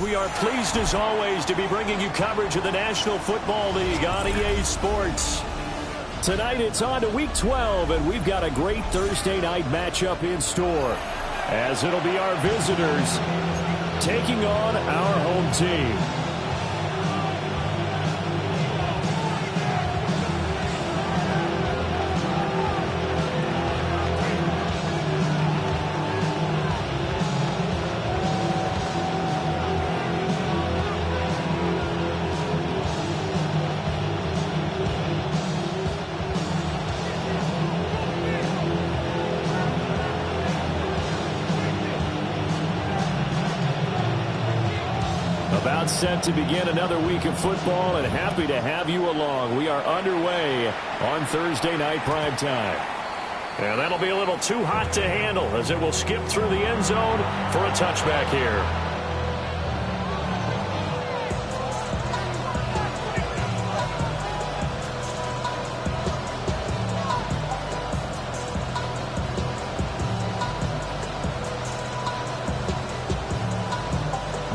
We are pleased as always to be bringing you coverage of the National Football League on EA Sports. Tonight it's on to Week 12, and we've got a great Thursday night matchup in store, as it'll be our visitors taking on our home team. About set to begin another week of football, and happy to have you along. We are underway on Thursday night primetime. And that'll be a little too hot to handle as it will skip through the end zone for a touchback here.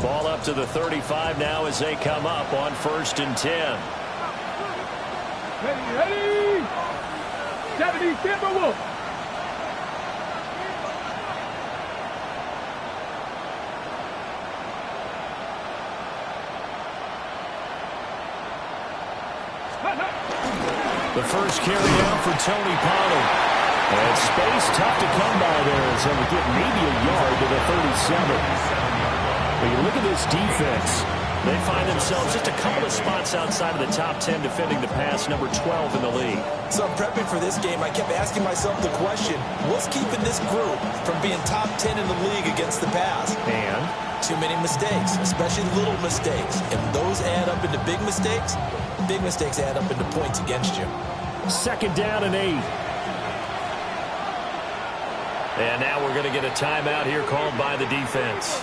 Ball up to the 35 now as they come up on 1st and 10. Ready! 70 Timberwolves. The first carry out for Tony Pollard. And space tough to come by there as they would get maybe a yard to the 37. But you look at this defense, they find themselves just a couple of spots outside of the top 10 defending the pass, number 12 in the league. So prepping for this game, I kept asking myself the question, what's keeping this group from being top 10 in the league against the pass? And? Too many mistakes, especially little mistakes. If those add up into big mistakes add up into points against you. 2nd down and 8. And now we're going to get a timeout here called by the defense.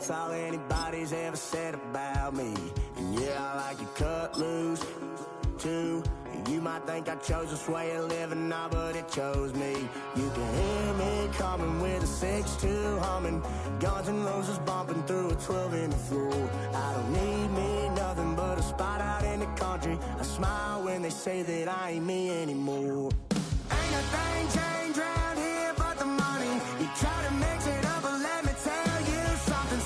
All anybody's ever said about me. And yeah, I like you cut loose too. You might think I chose this way of living now, but it chose me. You can hear me coming with a 6-2 humming, Guns N' Roses bumping through a 12 in the floor. I don't need me nothing but a spot out in the country. I smile when they say that I ain't me anymore. Ain't a thing changed round here but the money. You try to mix it up, but let me tell you something.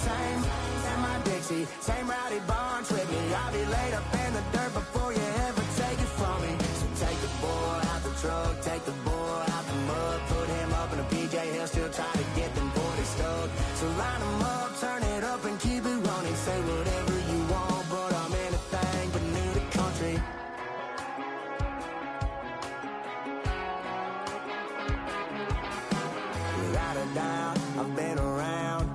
Same rowdy bunch with me. I'll be laid up in the dirt before you ever take it from me. So take the boy out the truck, take the boy out the mud, put him up in a PJ, he'll still try to get them 40 stuck. So line him up, turn it up and keep it running. Say whatever you want, but I'm anything but new to country. Without a doubt, I've been around.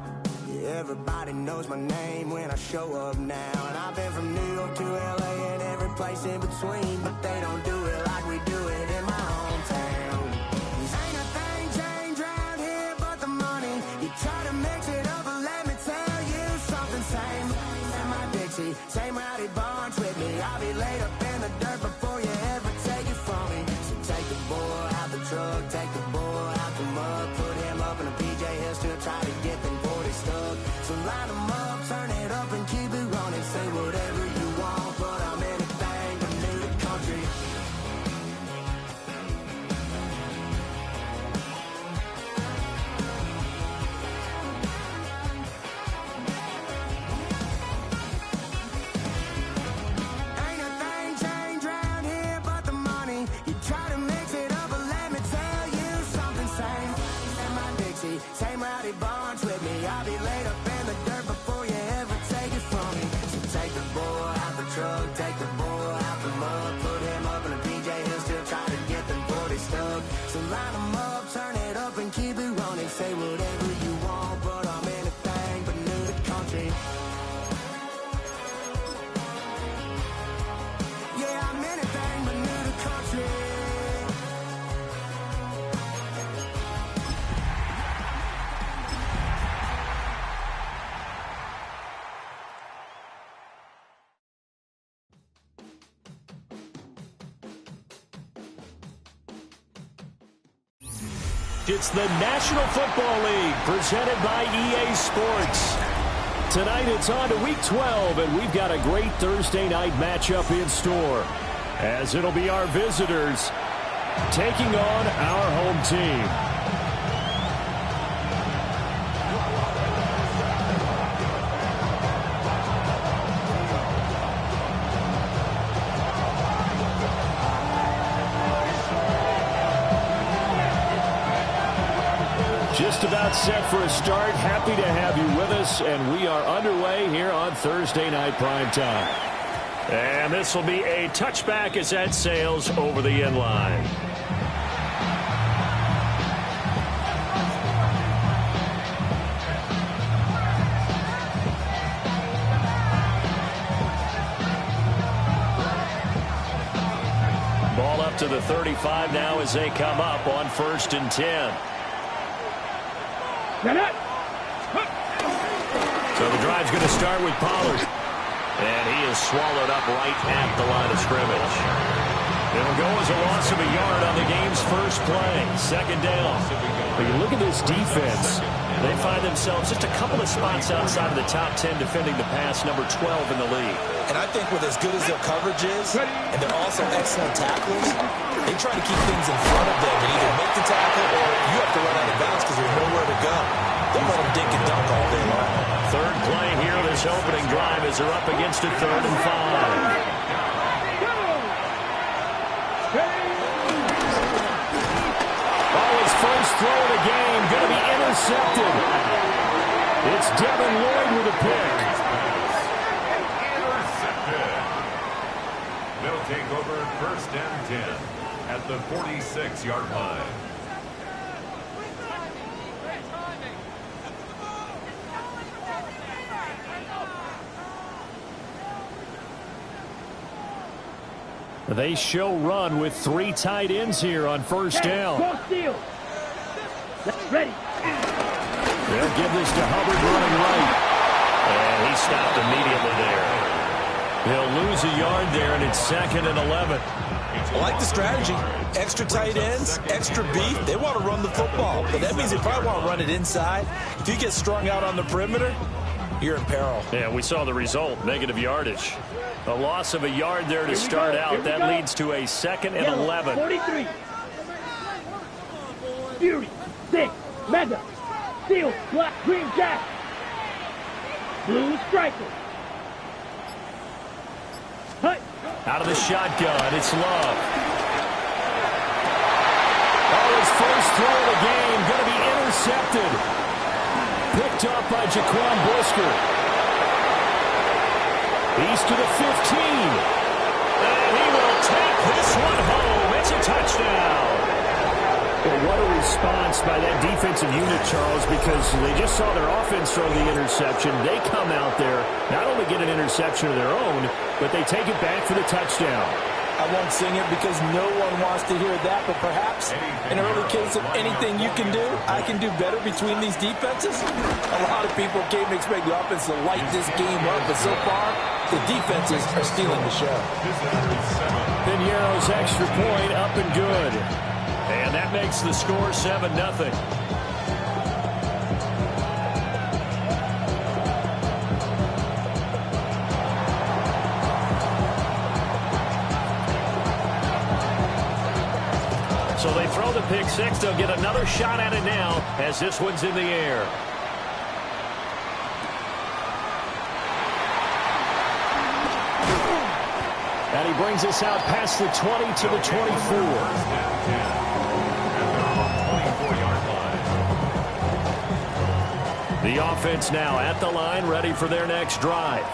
Everybody knows my name when I show up now. And I've been from New York to LA and every place in between, but they don't do it like we do it in my hometown. Ain't a thing changed round here but the money. You try to mix it up, but let me tell you something. Same in my Dixie, same rowdy bunch with me. I'll be laid up in the dirt before you ever take it from me. So take the boy out the truck, take the boy out the mud, put him up in a PJ, he'll still try to get them 40 stuck. So line them up, turn it up and keep it running. Say whatever you want, but I'm anything but new to country. Ain't a thing changed round here but the money. You try to mix it up, but let me tell you something. Same in my Dixie, same rowdy bunch with me. I'll be laid up in the dirt before you ever take it from me. So take the boy out the truck, take the boy out the mud, put him up in a PJ, he'll still try to get them 40 stuck. So line them up, turn it up and keep it running. Say whatever you want, but I'm anything but new to country. It's the National Football League presented by EA Sports. Tonight it's on to Week 12, and we've got a great Thursday night matchup in store, as it'll be our visitors taking on our home team. Just about set for a start. Happy to have you with us, and we are underway here on Thursday Night Primetime. And this will be a touchback as that sails over the end line. Ball up to the 35 now as they come up on 1st and 10. So the drive's going to start with Pollard. And he is swallowed up right at the line of scrimmage. It'll go as a loss of a yard on the game's first play. 2nd down. When you look at this defense, they find themselves just a couple of spots outside of the top 10 defending the pass, number 12 in the league. And I think with as good as their coverage is, and they're also excellent tacklers, they try to keep things in front of them and either make the tackle or you have to run out of bounds because there's nowhere to go. Don't let them dink and dunk all day long. Third play here, this opening drive as they're up against a 3rd and 5. First throw of the game going to be intercepted. It's Devin Lloyd with a pick. Intercepted. They'll take over 1st and 10 at the 46-yard line. They show run with 3 tight ends here on 1st down. Ready. They'll give this to Hubbard running right. And he stopped immediately there. He'll lose a yard there, and it's 2nd and 11. I like the strategy. Extra tight ends, extra beef. They want to run the football, but that means they probably want to run it inside. If you get strung out on the perimeter, you're in peril. Yeah, we saw the result, negative yardage. A loss of a yard there to start out. That leads to a 2nd and 11. 43. Fury. 6. Mega. Steel. Black. Green Jack. Blue Striker. Hut. Out of the shotgun, it's Love. Oh, his first throw of the game going to be intercepted. Picked up by Jaquan Brisker. He's to the 15. And he will take this one home. It's a touchdown. Well, what a response by that defensive unit, Charles, because they just saw their offense throw the interception. They come out there, not only get an interception of their own, but they take it back for the touchdown. I won't sing it because no one wants to hear that, but perhaps in an early case of anything you can do, I can do better between these defenses. A lot of people came to expect the offense to light this game up, but so far, the defenses are stealing the show. Piñeiro's extra point up and good. And that makes the score 7-0. So they throw the pick six. They'll get another shot at it now as this one's in the air. And he brings us out past the 20 to the 24. The offense now at the line, ready for their next drive.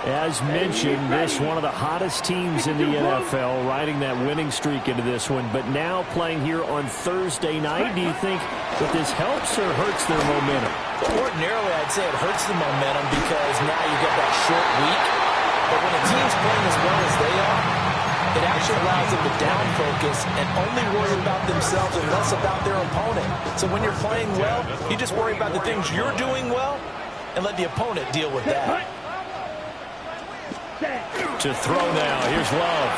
As mentioned, this one of the hottest teams in the NFL, riding that winning streak into this one, but now playing here on Thursday night. Do you think that this helps or hurts their momentum? Ordinarily, I'd say it hurts the momentum because now you get that short week. But when a team's playing as well as they are, it actually allows them to down focus and only worry about themselves and less about their opponent. So when you're playing well, you just worry about the things you're doing well and let the opponent deal with that. To throw now, here's Love.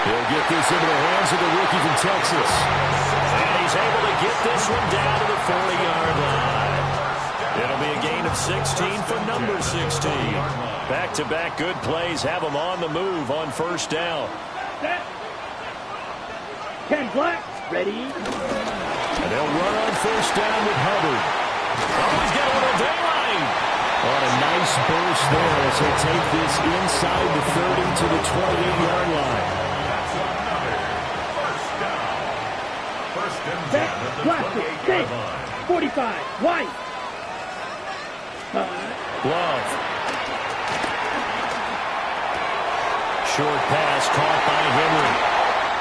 He'll get this into the hands of the rookie from Texas. And he's able to get this one down to the 40-yard line. It'll be a gain of 16 for number 16. Back-to-back good plays have him on the move on first down. Set. 10 black. Ready. And they'll run on first down with Hubbard. Oh, he's got a little daylight. On a nice burst there as he'll take this inside the 30 to the 28-yard line. First and 10 Set. at the Plastic. 28-yard 6. line. 45. White. Love. Short pass caught by Henry.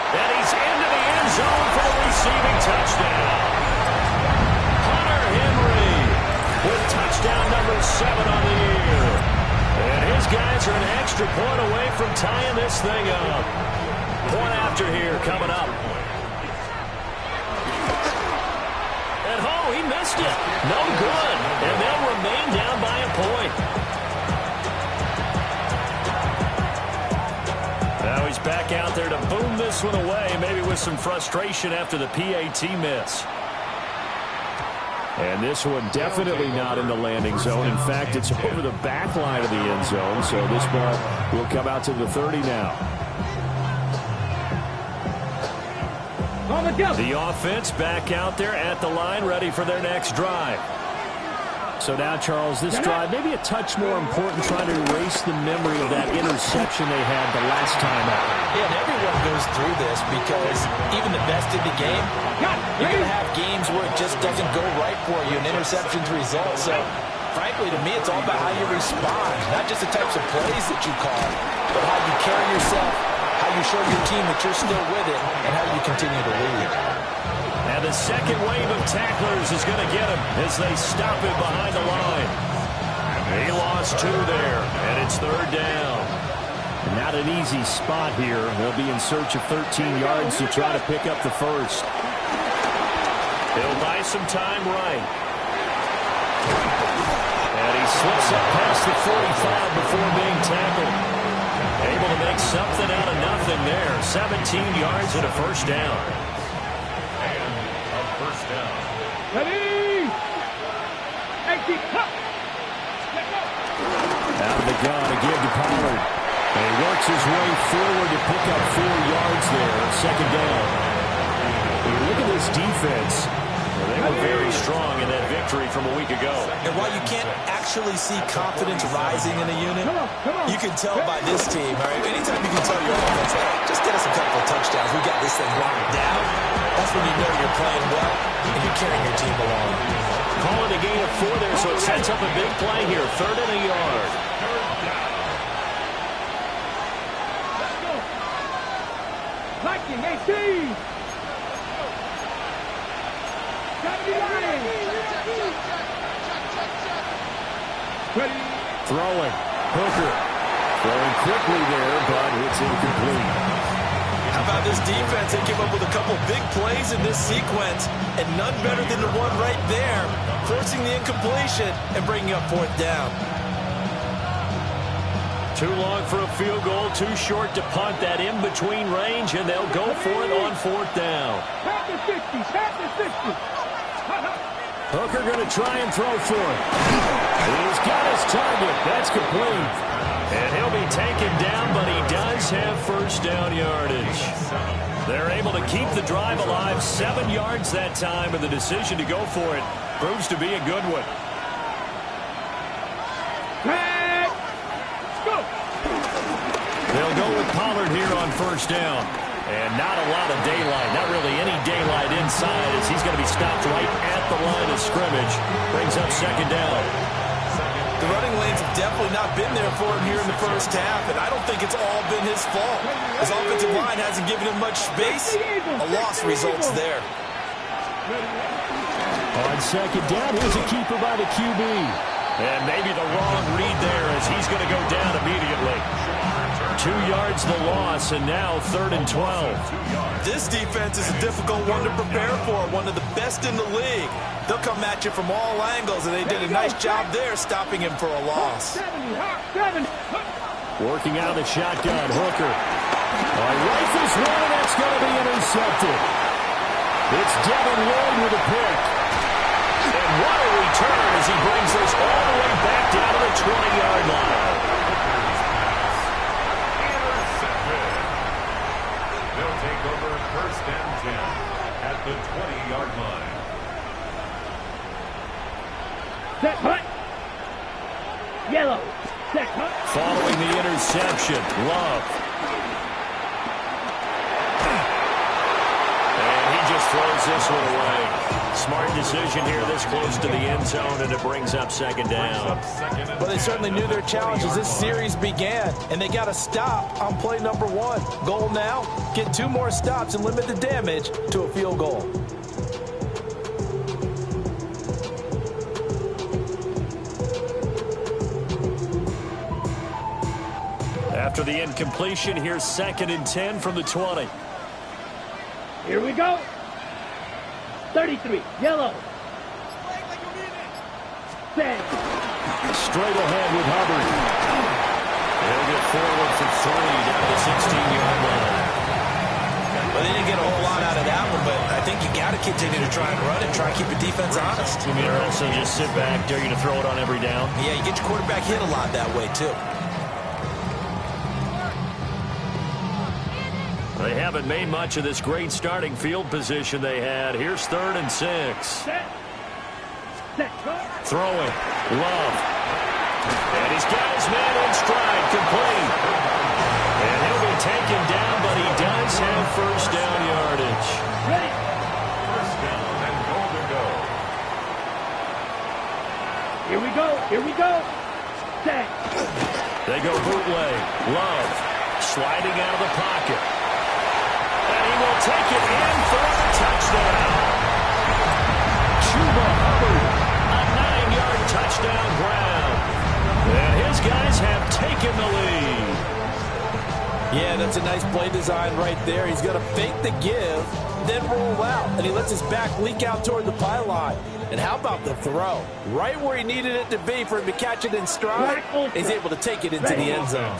And he's into the end zone for the receiving touchdown. Hunter Henry with touchdown number 7 on the year. And his guys are an extra point away from tying this thing up. Point after here coming up. And oh, he missed it. No good. And they'll remain down by a point. Now he's back out there to boom this one away, maybe with some frustration after the PAT miss. And this one definitely not in the landing zone. In fact, it's over the back line of the end zone, so this ball will come out to the 30 now. The offense back out there at the line, ready for their next drive. So now, Charles, this drive maybe a touch more important, trying to erase the memory of that interception they had the last time out. Yeah, and everyone goes through this because even the best in the game, you're going to have games where it just doesn't go right for you, and interceptions result. So, frankly, to me, it's all about how you respond, not just the types of plays that you call, but how you carry yourself, how you show your team that you're still with it, and how you continue to lead. And the second wave of tacklers is going to get him as they stop him behind the line. He lost 2 there, and it's third down. Not an easy spot here. They'll be in search of 13 yards to try to pick up the first. He'll buy some time right. And he slips up past the 45 before being tackled. Able to make something out of nothing there. 17 yards and a first down. Ready. 18. Out of the gun to give to Pollard. And he works his way forward to pick up 4 yards there. Second down. When you look at this defense, they were very strong in that victory from a week ago. And while you can't actually see confidence rising in a unit, you can tell by this team, all right? Anytime you can tell your offense, hey, just get us a couple of touchdowns. We got this thing locked down. That's when you know you're playing well and you're carrying your team along. Calling a gain of 4 there, so it sets up a big play here. 3rd and a yard. Viking 18. Throwing. Hooker. Throwing quickly there, but it's incomplete. How about this defense? They came up with a couple big plays in this sequence, and none better than the one right there, forcing the incompletion and bringing up 4th down. Too long for a field goal, too short to punt. That in-between range, and they'll go for it on 4th down. Tap the 50. Tap the 50. Hooker going to try and throw for it. He's got his target. That's complete. And he'll be taken down, but he does have first down yardage. They're able to keep the drive alive. 7 yards that time, and the decision to go for it proves to be a good one. Go. They'll go with Pollard here on first down. And not a lot of daylight, not really any daylight inside as he's going to be stopped right at the line of scrimmage. Brings up second down. The running lanes have definitely not been there for him here in the first half, and I don't think it's all been his fault. His offensive line hasn't given him much space. A loss results there. On second down, here's a keeper by the QB. And maybe the wrong read there as he's going to go down immediately. 2 yards the loss, and now 3rd and 12. This defense is a difficult one to prepare for, one of the best in the league. They'll come at you from all angles, and they did a nice job there stopping him for a loss. Working out of the shotgun, Hooker. Rifles one, and that's going to be intercepted. It's Devin Lloyd with a pick. And what a return as he brings this all the way back down to the 20-yard line. Intercepted. They'll take over first and 10 at the 20-yard line. Set punt. Yellow. Set punt. Following the interception, Love. And he just throws this one away. Smart decision here this close to the end zone, and it brings up second down. Well, they certainly knew their challenge as this series began, and they got to stop on play number 1. Goal now, get 2 more stops and limit the damage to a field goal. After the incompletion, here's second and 10 from the 20. Here we go. 33. Yellow. Set. Straight ahead with Hubbard. They'll get forward for 3 down to the 16-yard line. Well, they didn't get a whole lot out of that one, but I think you got to continue to try and run it, try and keep the defense honest. You mean also just sit back, dare you to throw it on every down? Yeah, you get your quarterback hit a lot that way, too. They haven't made much of this great starting field position they had. Here's 3rd and 6. Set. Set. Throwing. Love. And he's got his man in stride. Complete. And he'll be taken down, but he does have first down yardage. Ready. First down and goal to go. Here we go. Here we go. Set. They go bootleg. Love. Sliding out of the pocket. And he will take it in for a touchdown. Chuba Hubbard, a 9-yard touchdown ground. And his guys have taken the lead. Yeah, that's a nice play design right there. He's going to fake the give, then roll out. And he lets his back leak out toward the pylon. And how about the throw? Right where he needed it to be for him to catch it in stride. He's able to take it into the end zone.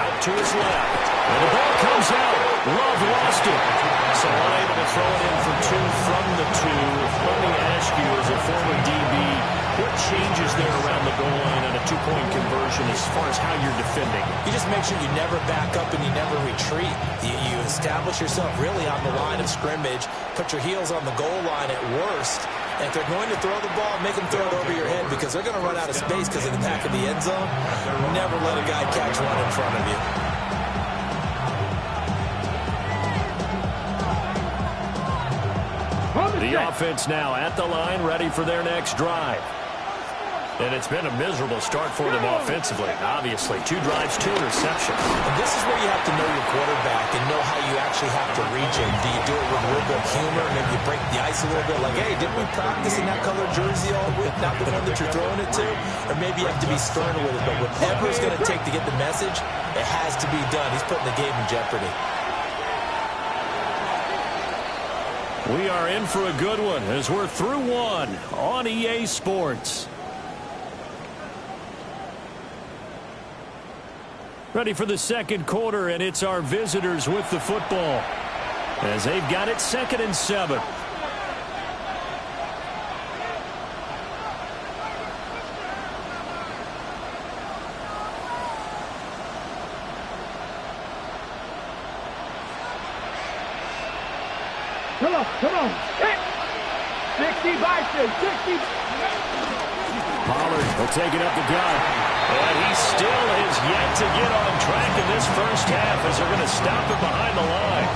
Out to his left. And the ball comes out. Love lost it. So unable to throw it in for 2 from the 2. Let me ask you, as a former DB, what changes there around the goal line on a 2-point conversion as far as how you're defending? You just make sure you never back up and you never retreat. You establish yourself really on the line of scrimmage, put your heels on the goal line at worst. And if they're going to throw the ball, make them throw it over your head because they're going to run out of space because of the back of the end zone. Never let a guy catch one in front of you. The offense now at the line, ready for their next drive. And it's been a miserable start for them offensively, obviously. 2 drives, 2 interceptions. And this is where you have to know your quarterback and know how you actually have to reach him. Do you do it with a little bit of humor? Maybe you break the ice a little bit like, hey, didn't we practice in that colored jersey all week? Not the one that you're throwing it to? Or maybe you have to be stern with it. But whatever it's going to take to get the message, it has to be done. He's putting the game in jeopardy. We are in for a good one as we're through 1 on EA Sports. Ready for the second quarter, and it's our visitors with the football as they've got it 2nd and 7. Come on. Come on. Hit. 60 Bison. 60. Pollard will take it up the gut. And he still is yet to get on track in this first half as they're going to stop it behind the line.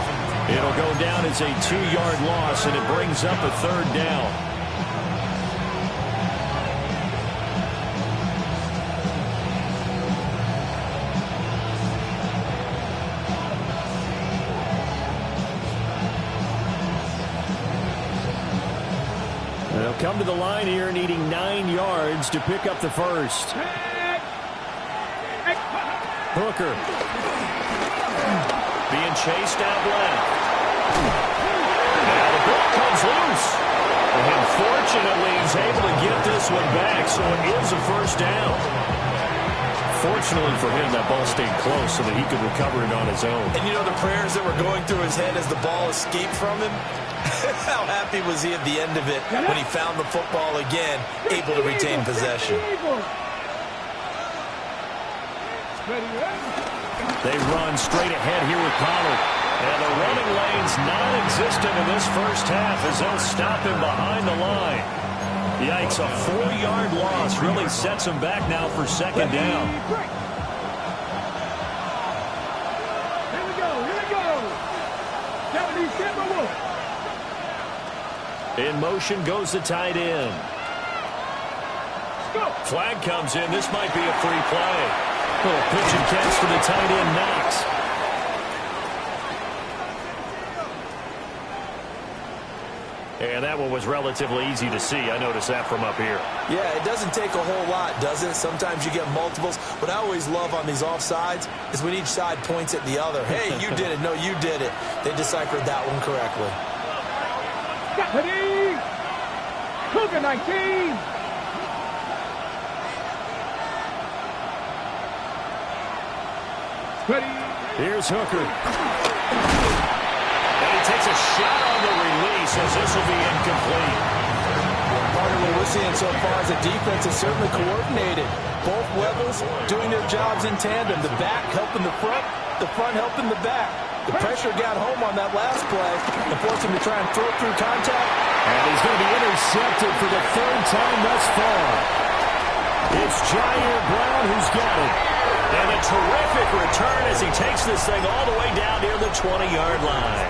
It'll go down as a 2-yard loss, and it brings up a 3rd down. They'll come to the line here needing 9 yards to pick up the first. Hooker being chased out left. Now the ball comes loose. And fortunately, he's able to get this one back, so it is a first down. Fortunately for him, that ball stayed close so that he could recover it on his own. And you know the prayers that were going through his head as the ball escaped from him? How happy was he at the end of it when he found the football again, able to retain possession. They run straight ahead here with Pollard. And the running lane's non-existent in this first half as they'll stop him behind the line. Yikes, a 4-yard loss really sets him back now for second down. Here we go. 77 Wolf. In motion goes the tight end. Flag comes in. This might be a free play. Little pitch and catch to the tight end, Knox. And that one was relatively easy to see. I noticed that from up here. Yeah, it doesn't take a whole lot, does it? Sometimes you get multiples. What I always love on these offsides is when each side points at the other. Hey, you did it. No, you did it. They deciphered that one correctly. Ready? Cougar 19. Ready? Here's Hooker. And he takes a shot on the release as this will be incomplete. Part of what we're seeing so far is the defense is certainly coordinated. Both levels doing their jobs in tandem. The back helping the front helping the back. The pressure got home on that last play and forced him to try and throw through contact. And he's going to be intercepted for the third time thus far. It's Jair Brown who's got it. And a terrific return as he takes this thing all the way down near the 20-yard line.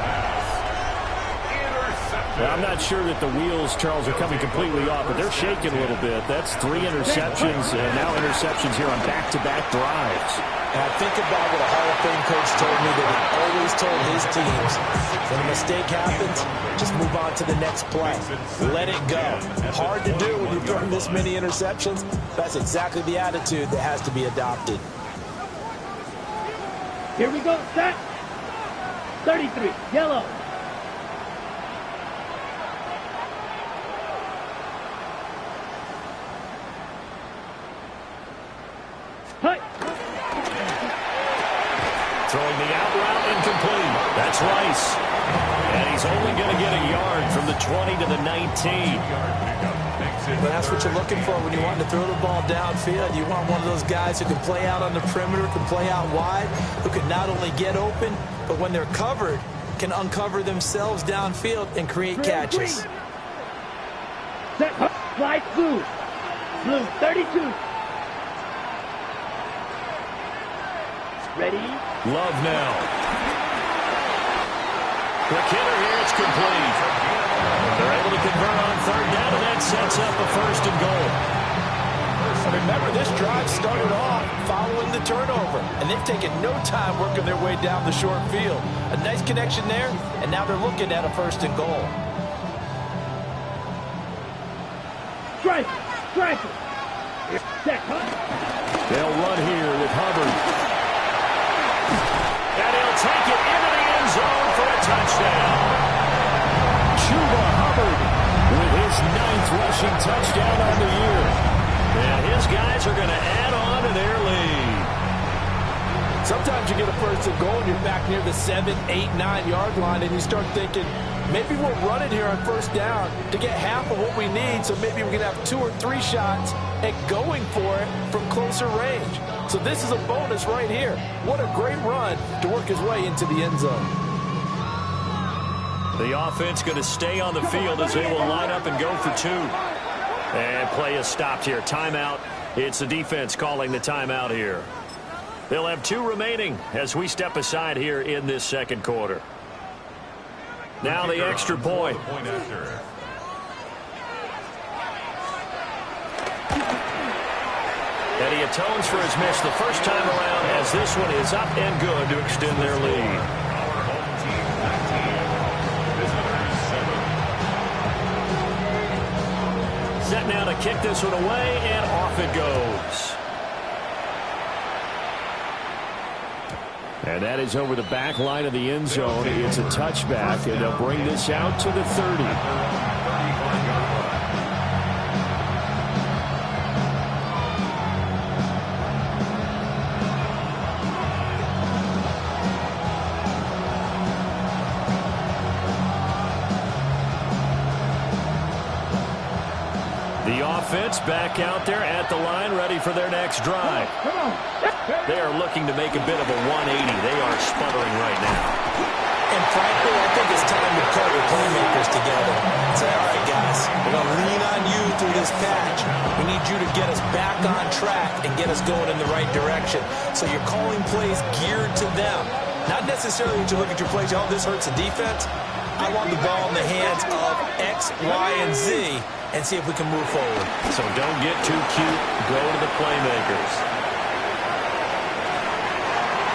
Well, I'm not sure that the wheels, Charles, are coming completely off, but they're shaking a little bit. That's 3 interceptions, and now interceptions here on back-to-back drives. And I think about what a Hall of Fame coach told me that he always told his teams, when a mistake happens, just move on to the next play. Let it go. Hard to do when you're throwing this many interceptions. That's exactly the attitude that has to be adopted. Here we go, set. 33, yellow. Hi. Throwing the out route incomplete. That's Rice. And he's only going to get a yard from the 20 to the 19. But that's what you're looking for when you want to throw the ball downfield. You want one of those guys who can play out on the perimeter, can play out wide, who can not only get open, but when they're covered, can uncover themselves downfield and create catches. Set, slide blue. Blue, 32. Ready? Love now. The killer here, it's complete. They're able to convert on third down, and that sets up a first and goal. Remember, this drive started off following the turnover, and they've taken no time working their way down the short field. A nice connection there, and now they're looking at a first and goal. Strike it. Set, They'll run here with Hubbard. And he'll take it into the end zone for a touchdown. Chuba Hubbard with his 9th rushing touchdown on the year. And his guys are going to add on to their lead. Sometimes you get a first and goal and you're back near the 7, 8, 9-yard line, and you start thinking, maybe we'll run it here on first down to get half of what we need, so maybe we can have 2 or 3 shots at going for it from closer range. So this is a bonus right here. What a great run to work his way into the end zone. The offense going to stay on the field as they will line up and go for 2. And play is stopped here. Timeout. It's the defense calling the timeout here. They'll have 2 remaining as we step aside here in this second quarter. Now the extra point. And he atones for his miss the first time around as this one is up and good to extend their lead. Set now to kick this one away, and off it goes. And that is over the back line of the end zone. It's a touchback, and they'll bring this out to the 30. The offense back out there at the line, ready for their next drive. They are looking to make a bit of a 180. They are sputtering right now. And frankly, I think it's time to call your playmakers together and say, all right, guys, we're going to lean on you through this patch. We need you to get us back on track and get us going in the right direction. So you're calling plays geared to them. Not necessarily when you look at your plays, oh, this hurts the defense. I want the ball in the hands of X, Y, and Z and see if we can move forward. So don't get too cute. Go to the playmakers.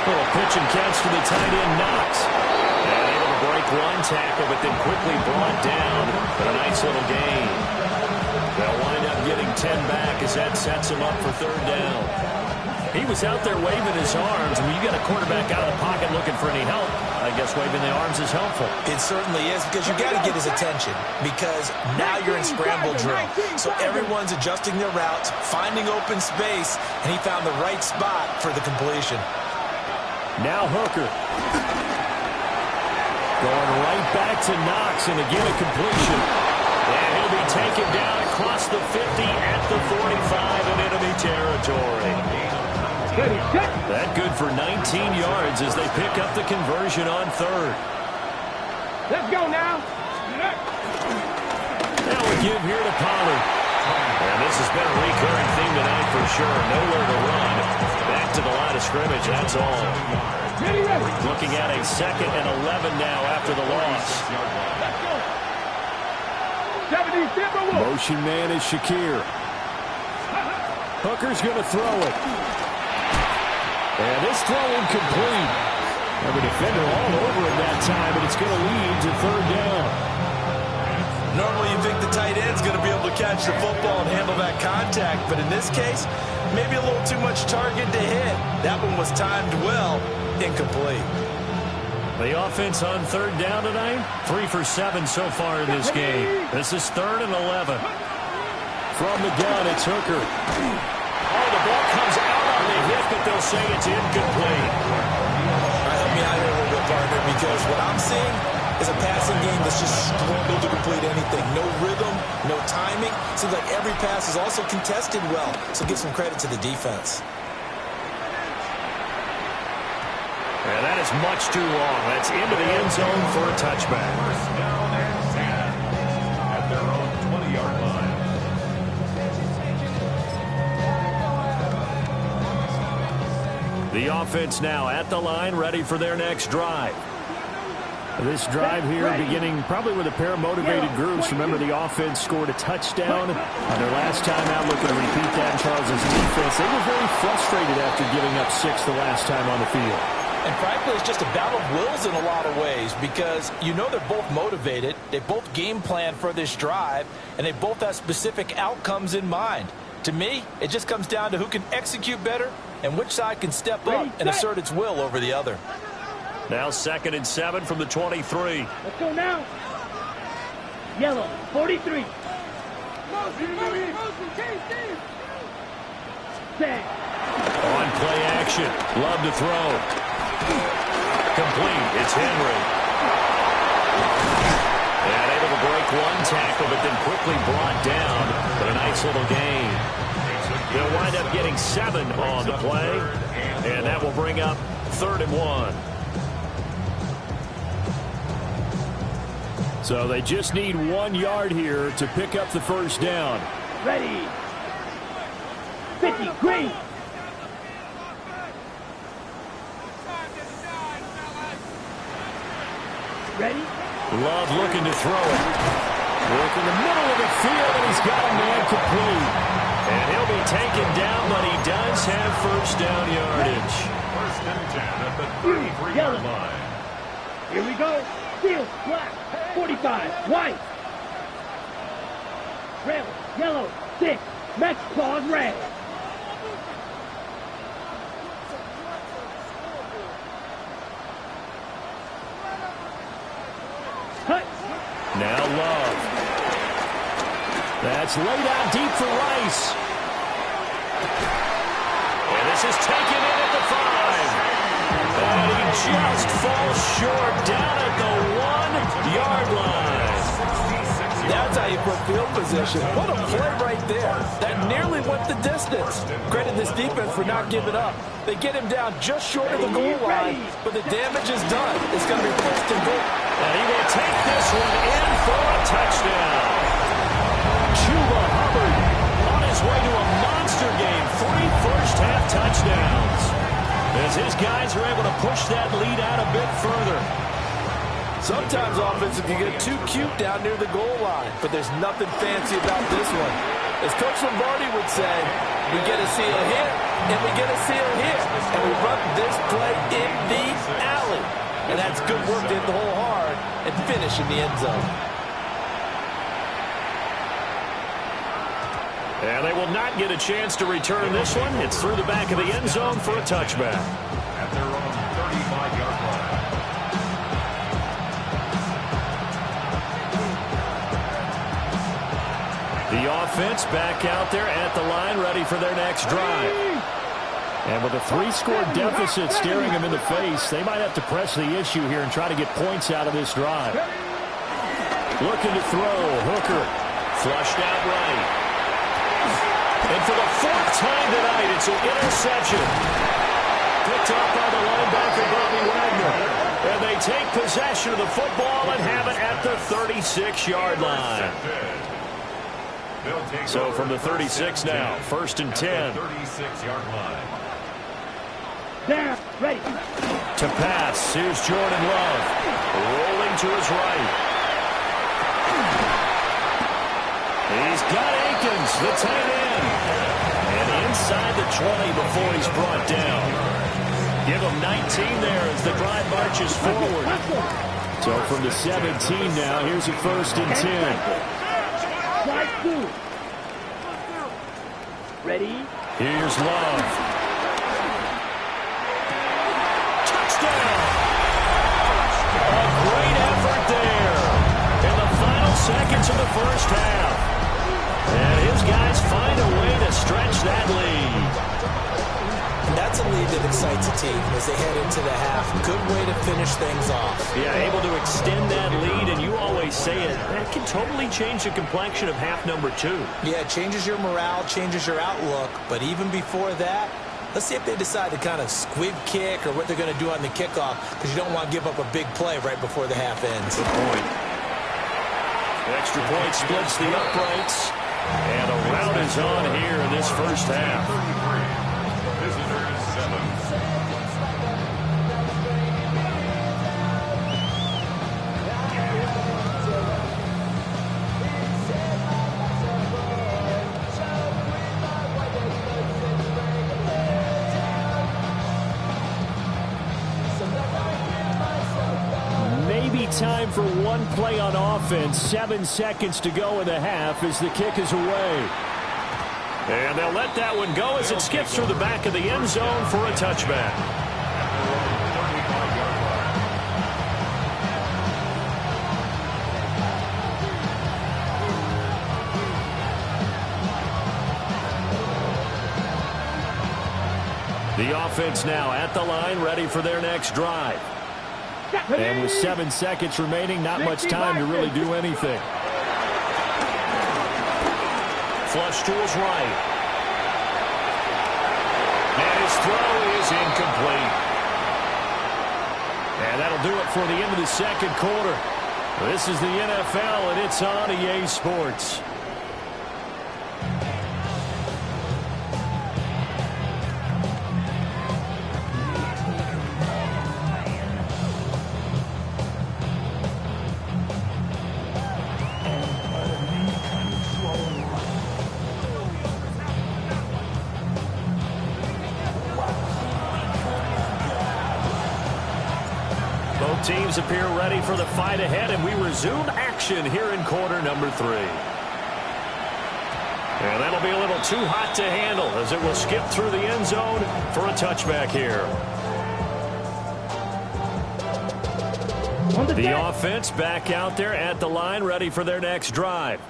Little pitch and catch to the tight end, Knox. And able to break one tackle, but then quickly brought down. But a nice little gain. They'll wind up getting 10 back as that sets him up for third down. He was out there waving his arms. When you got a quarterback out of the pocket looking for any help, I guess waving the arms is helpful. It certainly is, because you got to get his attention, because now you're in scramble drill. So everyone's adjusting their routes, finding open space, and he found the right spot for the completion. Now Hooker. Going right back to Knox, and again a completion. And he'll be taken down across the 50 at the 45 in enemy territory. That good for 19 yards as they pick up the conversion on third. Let's go now. Now we give here to Pollard. And this has been a recurring theme tonight for sure. Nowhere to run. Back to the line of scrimmage, that's all. Looking at a 2nd and 11 now after the loss. Motion man is Shakir. Hooker's going to throw it. And this throw incomplete. Have a defender all over him that time, and it's going to lead to third down. Normally you think the tight end's going to be able to catch the football and handle that contact, but in this case, maybe a little too much target to hit. That one was timed well, incomplete. The offense on third down tonight, 3 for 7 so far in this game. This is 3rd and 11. From the gun, it's Hooker. Oh, the ball comes out on the hit, but they'll say it's incomplete. All right, help me out here a little bit, partner, because what I'm seeing is a passing game that's just struggled to complete anything. No rhythm, no timing. Seems like every pass is also contested well, so give some credit to the defense. And that is much too long. That's into the end zone for a touchback. First down and 10 at their own 20-yard line. The offense now at the line, ready for their next drive. This drive here beginning probably with a pair of motivated groups. Remember, the offense scored a touchdown on their last time out, looking to repeat that in Charles's defense. They were very frustrated after giving up 6 the last time on the field. And frankly, it's just a battle of wills in a lot of ways, because you know they're both motivated, they both game plan for this drive, and they both have specific outcomes in mind. To me, it just comes down to who can execute better and which side can step up and assert its will over the other. Now 2nd and 7 from the 23. Let's go now. Yellow, 43. On play action. Love to throw. Complete. It's Henry. And able to break one tackle, but then quickly brought down. But a nice little gain. They'll wind up getting 7 on the play. And that will bring up 3rd and 1. So they just need 1 yard here to pick up the first down. Ready. 50, green. Ready? Love looking to throw it. Work in the middle of the field, and he's got a man complete. And he'll be taken down, but he does have first down yardage. 1st and 10 at the 33-yard line. Here we go. Field, black, 45, white. Red, yellow, 6, Mex claws, red. Cut. Now Love. That's laid out deep for Rice. And this is taken in at the 5. And he just falls short down at the 1 yard line. That's a how you put field position. What a play right there. That nearly went the distance. Credit this defense for not giving up. They get him down just short of the goal line, but the damage is done. It's going to be first and goal. And he will take this one in for a touchdown. Chuba Hubbard on his way to a monster game. 3 first-half touchdowns. As his guys are able to push that lead out a bit further. Sometimes offense can get too cute down near the goal line, but there's nothing fancy about this one. As Coach Lombardi would say, we get a seal here, and we get a seal here, and we run this play in the alley. And that's good work to hit the hole hard and finish in the end zone. And they will not get a chance to return this one. It's through the back of the end zone for a touchback. At their own 35-yard line. The offense back out there at the line, ready for their next drive. And with a 3-score deficit staring them in the face, they might have to press the issue here and try to get points out of this drive. Looking to throw. Hooker flushed out right. And for the 4th time tonight, it's an interception. Picked up by the linebacker, Bobby Wagner. And they take possession of the football and have it at the 36-yard line. So from the 36 now, 1st and 10. 36-yard line. Down, ready. To pass, here's Jordan Love. Rolling to his right. He's got Akins, the tight end. And inside the 20 before he's brought down. Give him 19 there as the drive marches forward. So from the 17 now, here's a 1st and 10. Slide 2. Ready? Here's Love. Touchdown! A great effort there in the final seconds of the first half. And his guys find a way to stretch that lead. And that's a lead that excites a team as they head into the half. Good way to finish things off. Yeah, able to extend that lead, and you always say it, that can totally change the complexion of half number 2. Yeah, it changes your morale, changes your outlook, but even before that, let's see if they decide to kind of squib kick or what they're going to do on the kickoff, because you don't want to give up a big play right before the half ends. Good point. Extra point splits the uprights, and a rout is on here in this first half. Visitors 7. Time for one play on offense. 7 seconds to go in the half as the kick is away. And they'll let that one go as it skips through the back of the end zone for a touchback. The offense now at the line, ready for their next drive. And with 7 seconds remaining, not much time to really do anything. Flush to his right. And his throw is incomplete. And that'll do it for the end of the second quarter. This is the NFL, and it's on EA Sports. Teams appear ready for the fight ahead, and we resume action here in quarter number 3. And that'll be a little too hot to handle as it will skip through the end zone for a touchback here. The offense back out there at the line, ready for their next drive.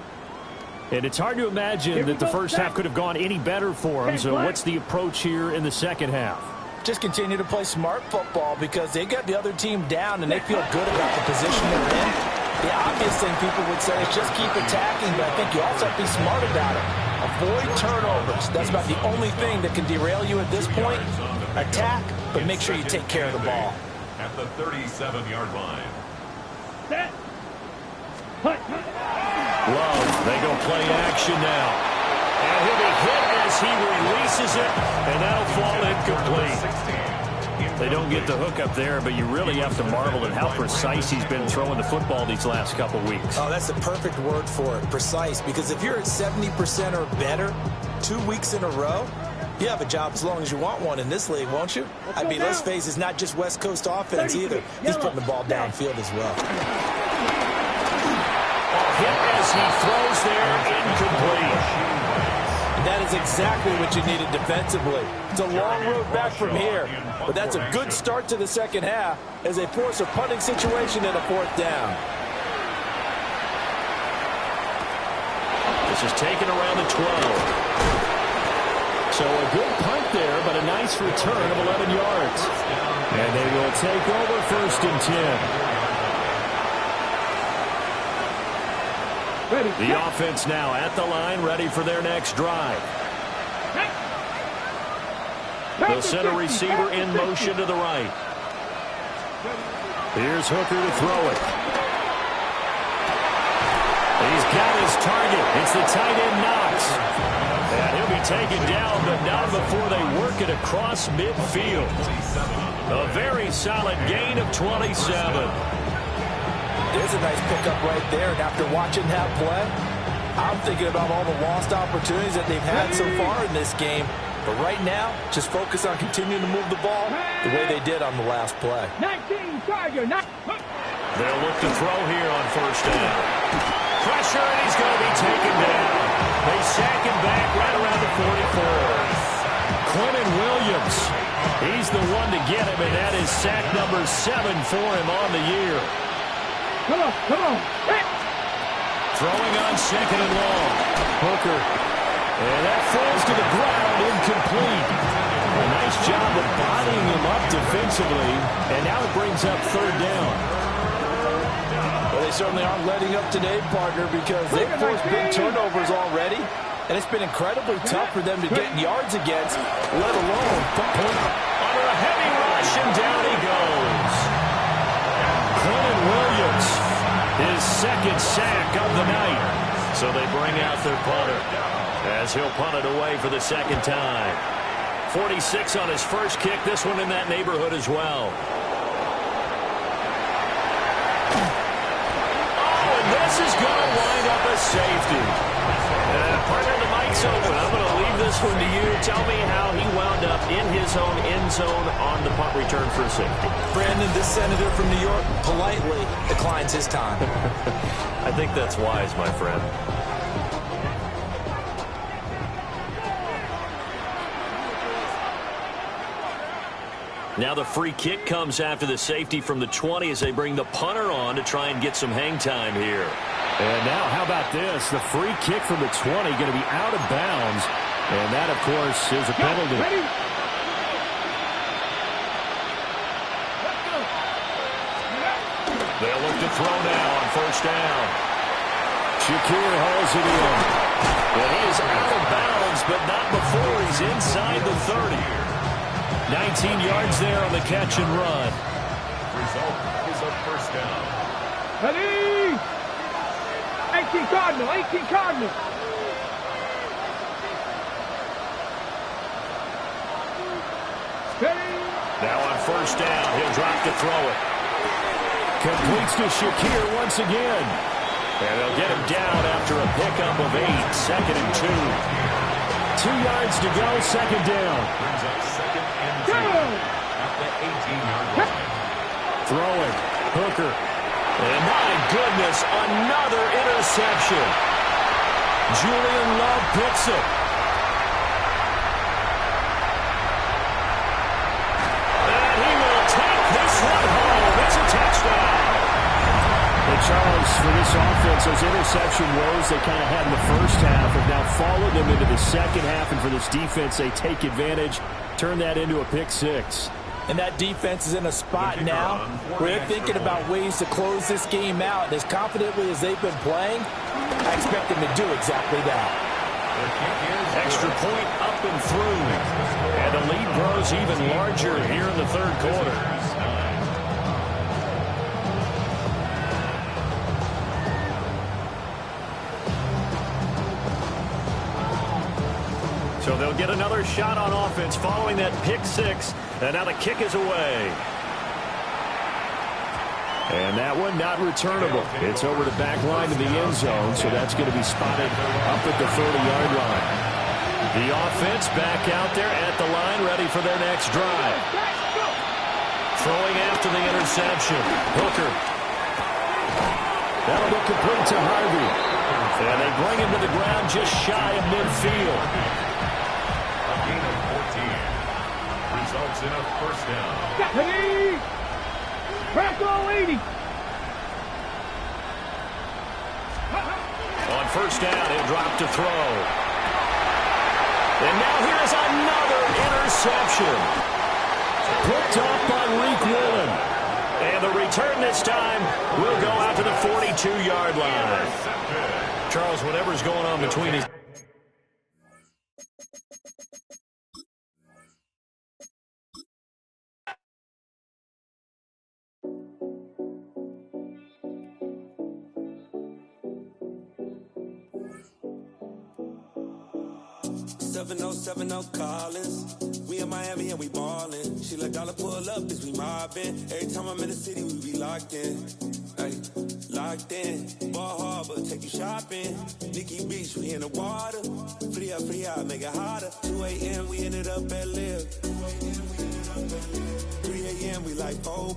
And it's hard to imagine that the first half could have gone any better for them. So what's the approach here in the second half? Just continue to play smart football because they got the other team down and they feel good about the position they're in. The obvious thing people would say is just keep attacking, but I think you also have to be smart about it. Avoid turnovers. That's about the only thing that can derail you at this point. Attack, but make sure you take care of the ball. At the 37-yard line. Set. Punt. Love, they go play action now. And he'll be hit as he releases it, and that'll fall incomplete. They don't get the hook up there, but you really have to marvel at how precise he's been throwing the football these last couple weeks. Oh, that's the perfect word for it, precise, because if you're at 70% or better 2 weeks in a row, you have a job as long as you want one in this league, won't you? I mean, let's face it, it's not just West Coast offense either. He's putting the ball downfield as well. Hit as he throws there, incomplete. That is exactly what you needed defensively. It's a long road back from here, but that's a good start to the second half as they force a punting situation and a fourth down. This is taken around the 12. So a good punt there, but a nice return of 11 yards. And they will take over 1st and 10. The offense now at the line, ready for their next drive. They'll send a receiver in motion to the right. Here's Hooker to throw it. He's got his target. It's the tight end Knox. And he'll be taken down, but not before they work it across midfield. A very solid gain of 27. There's a nice pickup right there, and after watching that play, I'm thinking about all the lost opportunities that they've had so far in this game. But right now, just focus on continuing to move the ball the way they did on the last play. 19 Charger. They'll look to throw here on 1st down. Pressure, and he's going to be taken down. They sack him back right around the 44. Quentin Williams, he's the one to get him, and that is sack number 7 for him on the year. Come on. Hey. Throwing on 2nd and long. Hooker. And that falls to the ground, incomplete. A nice job of bodying him up defensively. And now it brings up 3rd down. Well, they certainly aren't letting up today, partner, because they've forced big turnovers already. And it's been incredibly tough for them to get yards against, let alone put points. Under a heavy rush, and down he goes. Quentin Williams, his 2nd sack of the night. So they bring out their punter as he'll punt it away for the 2nd time. 46 on his first kick. This one in that neighborhood as well. Oh, and this is going to wind up a safety. Partner, the mic's open. I'm going to leave this one to you. Tell me how he wound up in his own end zone on the punt return for a safety. Brandon, this senator from New York politely declines his time. I think that's wise, my friend. Now the free kick comes after the safety from the 20 as they bring the punter on to try and get some hang time here. And now how about this? The free kick from the 20 going to be out of bounds. And that, of course, is a penalty. They'll look to throw now on 1st down. Shakir hauls it in. And he is out of bounds, but not before he's inside the 30. 19 yards there on the catch and run. Result is a 1st down. Ready? 18 Cardinal. Now on 1st down, he'll drop to throw it. Completes to Shakir once again. And they'll get him down after a pickup of 8. 2nd and 2. 2 yards to go, 2nd down. Brings up 2nd and 2 at the 18-yard line. Throwing. Hooker. And my goodness, another interception. Julian Love picks it. And he will take this one home. It's a touchdown. And Charles, for this offense, those interception woes they kind of had in the first half have now followed them into the second half. And for this defense, they take advantage, turn that into a pick 6. And that defense is in a spot now where they're thinking about ways to close this game out. And as confidently as they've been playing, I expect them to do exactly that. Extra point up and through. And the lead grows even larger here in the third quarter. So they'll get another shot on offense following that pick six. And now the kick is away. And that one not returnable. It's over the back line to the end zone, so that's going to be spotted up at the 30-yard line. The offense back out there at the line, ready for their next drive. Throwing after the interception. Hooker. That'll be complete to Harvey. And they bring him to the ground just shy of midfield. A gain of 14 results in a first down. Hey! Crackle 80. On first down, he'll drop to throw. And now here's another interception. Picked up by Reek Woolen. And the return this time will go out to the 42-yard line. Charles, whatever's going on between his... Collins. We in Miami and we ballin'. She let dollar pull up as we mobbin'. Every time I'm in the city, we be locked in. Ay, locked in. Ball Harbor, take you shopping. Nikki Beach, we in the water. Free up, make it hotter. 2 a.m., we ended up at Live. 3 a.m., we like, oh,